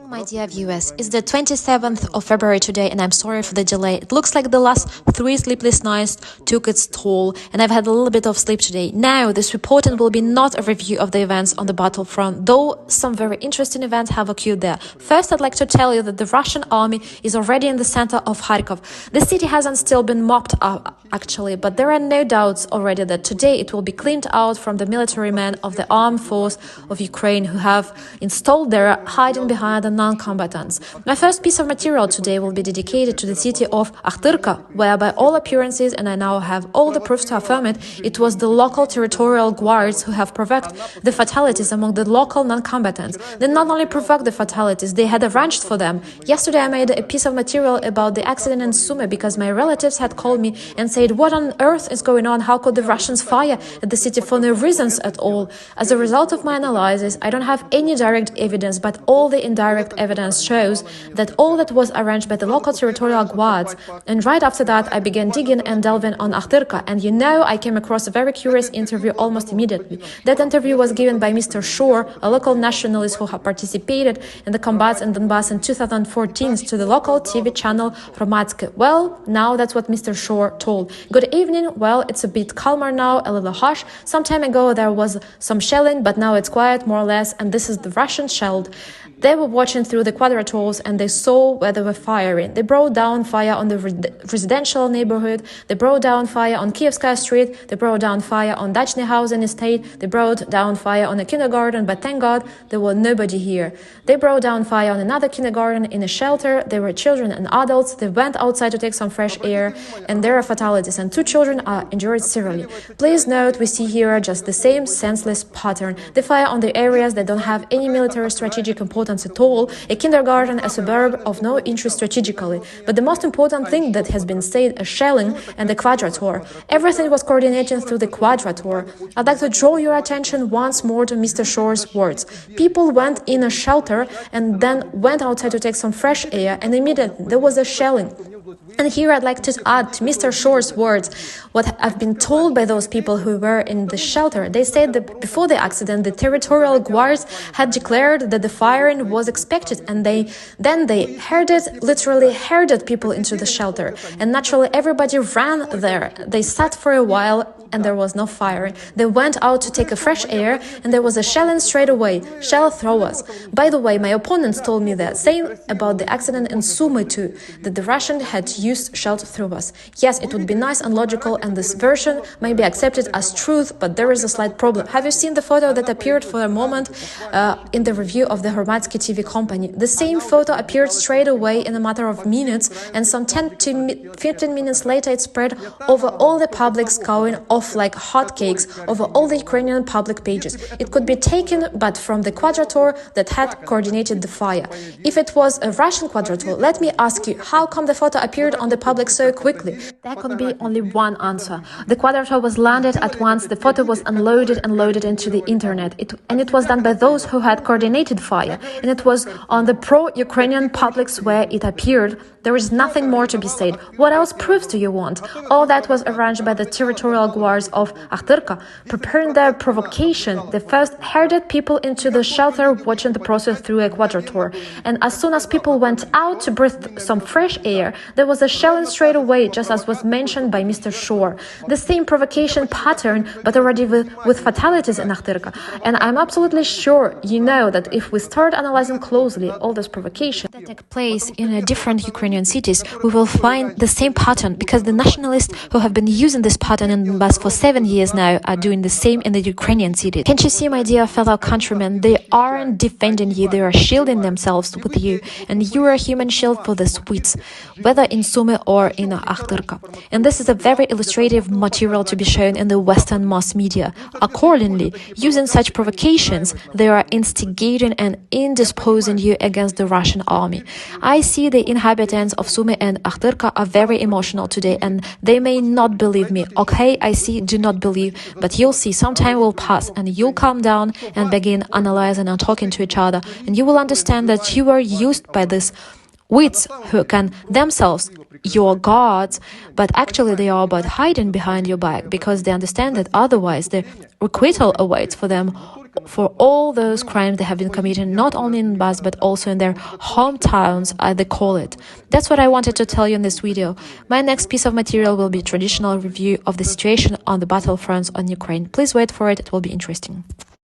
My dear viewers, it's the 27th of February today and I'm sorry for the delay. It looks like the last 3 sleepless nights took its toll and I've had a little bit of sleep today. Now, this reporting will be not a review of the events on the battlefront, though some very interesting events have occurred there. First, I'd like to tell you that the Russian army is already in the center of Kharkov. The city hasn't still been mopped up, actually, but there are no doubts already that today it will be cleaned out from the military men of the armed force of Ukraine who have installed there, hiding behind the non-combatants. My first piece of material today will be dedicated to the city of Akhtyrka, where by all appearances, and I now have all the proofs to affirm it, it was the local territorial guards who have provoked the fatalities among the local non-combatants. They not only provoked the fatalities, they had arranged for them. Yesterday I made a piece of material about the accident in Sumy because my relatives had called me and said, what on earth is going on? How could the Russians fire at the city for no reasons at all? As a result of my analysis, I don't have any direct evidence, but all the indirect evidence shows that all that was arranged by the local territorial guards. And right after that, I began digging and delving on Akhtyrka. And you know, I came across a very curious interview almost immediately. That interview was given by Mr. Shore, a local nationalist who had participated in the combats in Donbass in 2014 to the local TV channel Reальное. Well, now that's what Mr. Shore told. Good evening. Well, it's a bit calmer now, a little harsh. Some time ago there was some shelling, but now it's quiet more or less, and this is the Russian shelled. They were watching through the quadrators and they saw where they were firing. They brought down fire on the residential neighborhood. They brought down fire on Kievskaya Street. They brought down fire on Dachny housing estate. They brought down fire on a kindergarten, but thank God there was nobody here. They brought down fire on another kindergarten in a shelter. There were children and adults. They went outside to take some fresh air, and there are fatalities, and 2 children are injured severely. Please note, we see here just the same senseless pattern. They fire on the areas that don't have any military strategic importance at all, a kindergarten, a suburb of no interest strategically. But the most important thing that has been said, a shelling and the quadrator. Everything was coordinated through the quadrator. I'd like to draw your attention once more to Mr. Shore's words. People went in a shelter and then went outside to take some fresh air, and immediately there was a shelling. And here I'd like to add to Mr. Shore's words what I've been told by those people who were in the shelter. They said that before the accident, the territorial guards had declared that the firing was expected, and they literally herded people into the shelter. And naturally, everybody ran there. They sat for a while and there was no firing. They went out to take a fresh air and there was a shelling straight away, shell throwers. By the way, my opponents told me the same about the accident in Sumy too, that the Russian had used shell throwers. Yes, it would be nice and logical, and this version may be accepted as truth, but there is a slight problem. Have you seen the photo that appeared for a moment in the review of the Reальное TV company? The same photo appeared straight away in a matter of minutes, and some 10 to 15 minutes later it spread over all the publics, going off like hotcakes over all the Ukrainian public pages. It could be taken but from the quadrator that had coordinated the fire. If it was a Russian quadrator, let me ask you, how come the photo appeared on the public so quickly? There could be only one answer. The quadrator was landed at once, the photo was unloaded and loaded into the internet. It was done by those who had coordinated fire, and it was on the pro-Ukrainian publics where it appeared. There is nothing more to be said. What else proofs do you want? All that was arranged by the territorial guards of Akhtyrka, preparing their provocation. They first herded people into the shelter, watching the process through a quadrator. And as soon as people went out to breathe some fresh air, there was a shelling straight away, just as was mentioned by Mr. Shore. The same provocation pattern, but already with fatalities in Akhtyrka. And I'm absolutely sure you know that if we start analyzing closely all this provocation that take place in different Ukrainian cities, we will find the same pattern, because the nationalists who have been using this pattern in Donbass for 7 years now are doing the same in the Ukrainian cities. Can't you see, my dear fellow countrymen, they aren't defending you, they are shielding themselves with you, and you are a human shield for the Swedes, whether in Sumy or in Akhtyrka. And this is a very illustrative material to be shown in the Western mass media. Accordingly, using such provocations, they are instigating and indisposing you against the Russian army. I see the inhabitants of Sumy and Akhtyrka are very emotional today, and they may not believe me. Okay, I see, do not believe, but you'll see, some time will pass and you'll calm down and begin analyzing and talking to each other, and you will understand that you were used by this wits who can themselves your gods, but actually they are about hiding behind your back because they understand that otherwise the requital awaits for them for all those crimes they have been committing, not only in Donbass but also in their hometowns, as they call it. That's what I wanted to tell you in this video. My next piece of material will be a traditional review of the situation on the battlefronts on Ukraine. Please wait for it, it will be interesting.